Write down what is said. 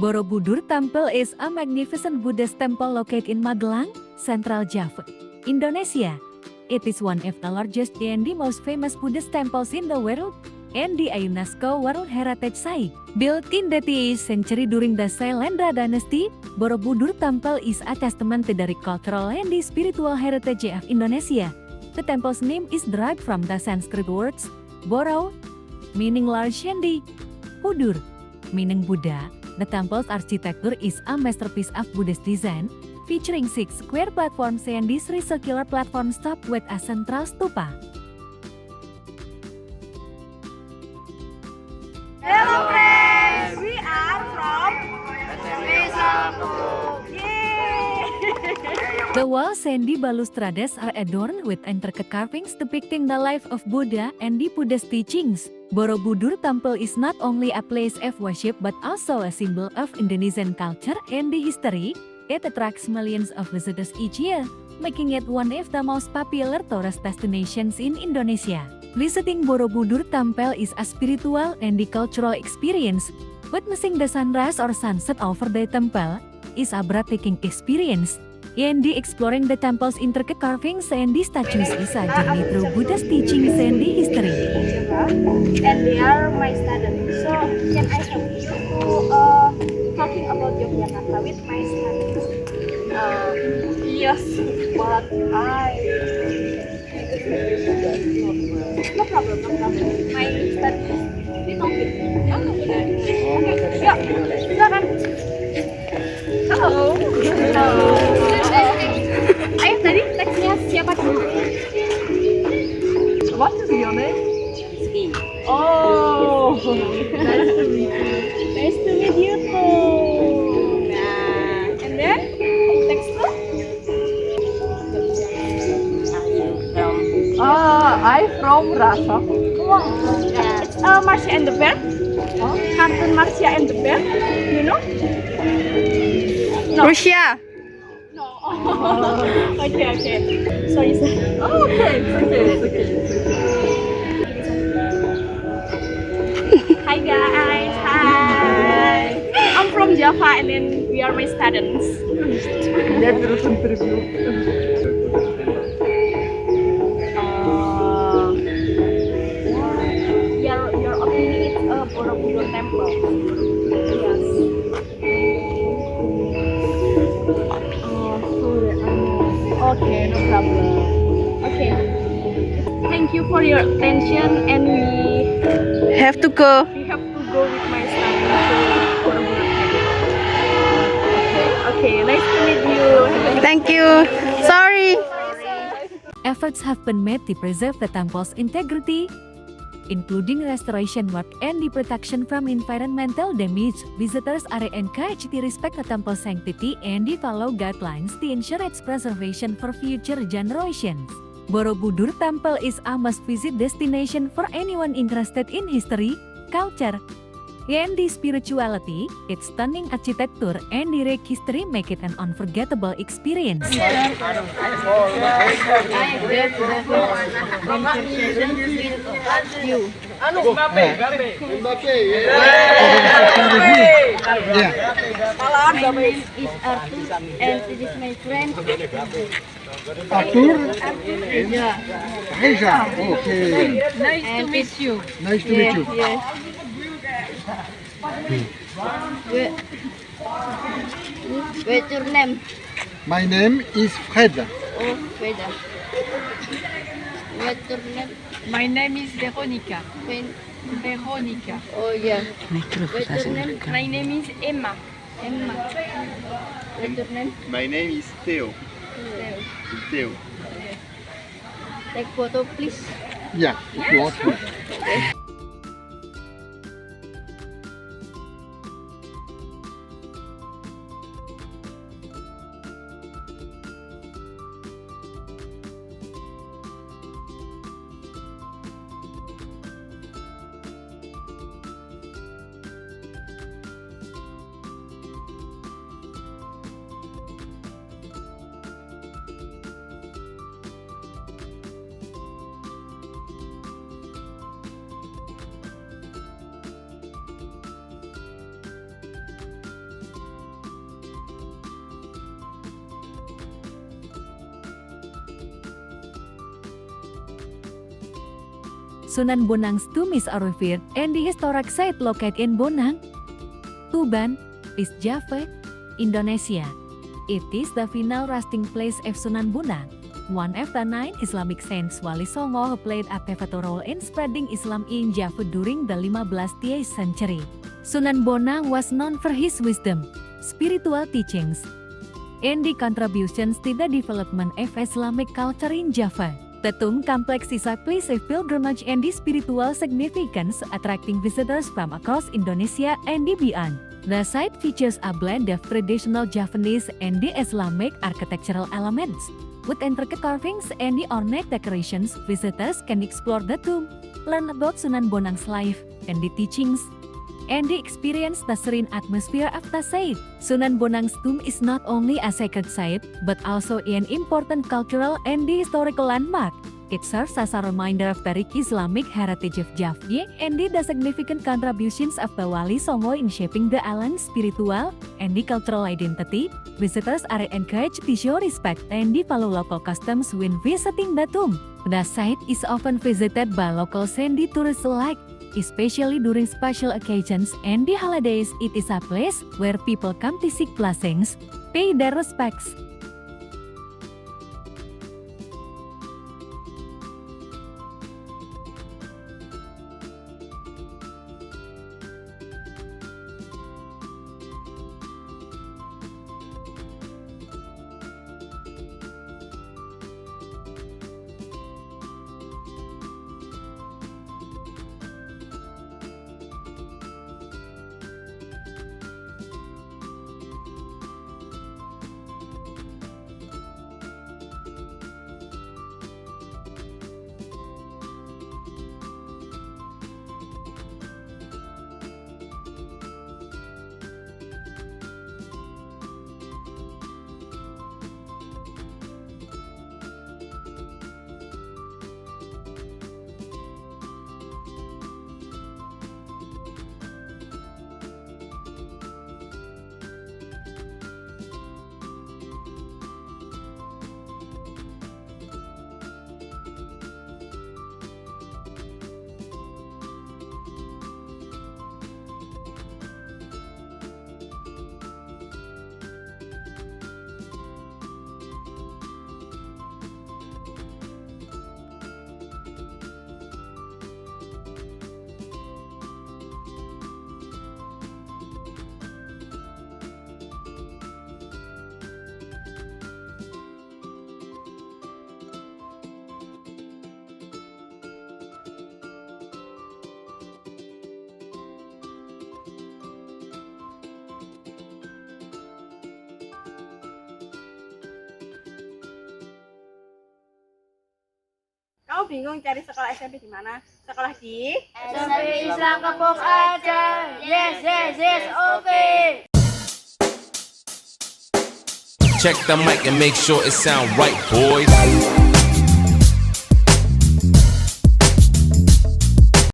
Borobudur Temple is a magnificent Buddhist temple located in Magelang, Central Java, Indonesia. It is one of the largest and the most famous Buddhist temples in the world, and the UNESCO World Heritage Site. Built in the 8th century during the Sailendra dynasty, Borobudur Temple is a testament to the cultural and the spiritual heritage of Indonesia. The temple's name is derived from the Sanskrit words Boro, meaning large, and the Budur, meaning Buddha. The temple's architecture is a masterpiece of Buddhist design, featuring 6 square platforms and 3 circular platforms topped with a central stupa. Hello friends, we are from Besarku. The walls and the balustrades are adorned with intricate carvings depicting the life of Buddha and the Buddhist teachings. Borobudur Temple is not only a place of worship but also a symbol of Indonesian culture and the history. It attracts millions of visitors each year, making it one of the most popular tourist destinations in Indonesia. Visiting Borobudur Temple is a spiritual and the cultural experience. Witnessing the sunrise or sunset over the temple is a breathtaking experience. And exploring the temple's intricate carvings and the statues is a journey through Buddha's teachings and the history. And they are my students. So can I help you to talking about Yogyakarta with my students? Yes, but no problem, no problem. My studies little bit. Okay, yuk, silakan. Halo. Halo. Ayo tadi teksnya siapa dulu? What is your name? Ski. Oh, nice to meet you. Nice to meet you too. Nah, and then text two? I from Russia. Wow. It's Marcia and the Bear. Cartoon Marcia and the Bear. You know? No. Russia. No. Okay. Sorry, sir. Oh, okay. It's okay. Hi guys. Hi. I'm from Java and then we are my students. Your opinion is Borobudur Temple. Yes. Okay, no problem. Okay. Thank you for your attention and we Have to go. have to go with my son to Borobudur Temple. Okay, nice to meet you. Thank you. Sorry. Efforts have been made to preserve the temple's integrity, including restoration work and the protection from environmental damage. Visitors are encouraged to respect the temple's sanctity and to follow guidelines to ensure its preservation for future generations. Borobudur Temple is a must-visit destination for anyone interested in history, culture, and the spirituality. Its stunning architecture and the rich history make it an unforgettable experience. My name is Arthur and this is my friend. Arthur? Yeah. Reza, okay. Nice to meet you. Nice to meet you. Yes. What's your name? My name is Fred. Oh, Veda. What's your name? My name is Veronica. Veronica. Oh, yeah. What's your name? My name is Emma. Emma. What's your name? My name is Theo. Theo. Theo. Take photo, please. Yeah, if you want to. Sunan Bonang's tomb is a revered and the historic site located in Bonang, Tuban, East Java, Indonesia. It is the final resting place of Sunan Bonang, one of the 9 Islamic saints Wali Songo who played a pivotal role in spreading Islam in Java during the 15th century. Sunan Bonang was known for his wisdom, spiritual teachings, and the contributions to the development of Islamic culture in Java. The tomb complex is a place of pilgrimage and the spiritual significance, attracting visitors from across Indonesia and beyond. The site features a blend of traditional Javanese and the Islamic architectural elements. With intricate carvings and the ornate decorations, visitors can explore the tomb, learn about Sunan Bonang's life and the teachings, and experience the serene atmosphere of the site. Sunan Bonang's tomb is not only a sacred site, but also an important cultural and historical landmark. It serves as a reminder of the rich Islamic heritage of Java and the significant contributions of the Wali Songo in shaping the island's spiritual and the cultural identity. Visitors are encouraged to show respect and follow local customs when visiting the tomb. The site is often visited by locals and the tourists alike, especially during special occasions and the holidays. It is a place where people come to seek blessings, pay their respects, Kamu bingung cari sekolah SMP di mana? Sekolah di SMP Islam Kepok aja. Yes, yes, yes, okay. Check the mic and make sure it sound right, boys.